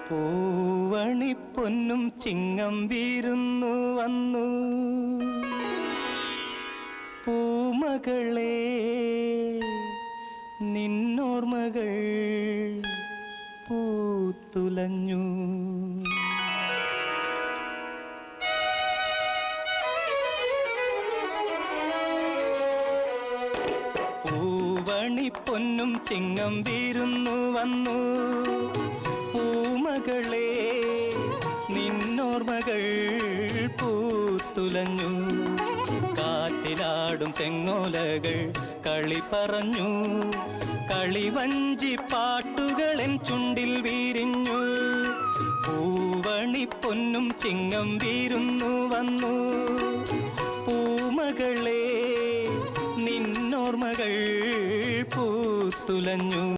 പൂവണിപ്പൊന്നും ചിങ്ങം വീരുന്നു വന്നു പൂമകളെ നിന്നോർമകൾ പൂത്തുലഞ്ഞു പൂവണിപ്പൊന്നും ചിങ്ങം വീരുന്നു വന്നു പൂമകളെ നിന്നോർമകൾ പൂത്തുലഞ്ഞു കാറ്റിലാടും തെങ്ങോലകൾ കളി പറഞ്ഞു കളിവഞ്ചി പാട്ടുകളെൻ ചുണ്ടിൽ വീരിഞ്ഞു പൂവണിപ്പൊന്നും ചിങ്ങം വീരുന്നു വന്നു പൂമകളെ നിന്നോർമകൾ പൂത്തുലഞ്ഞു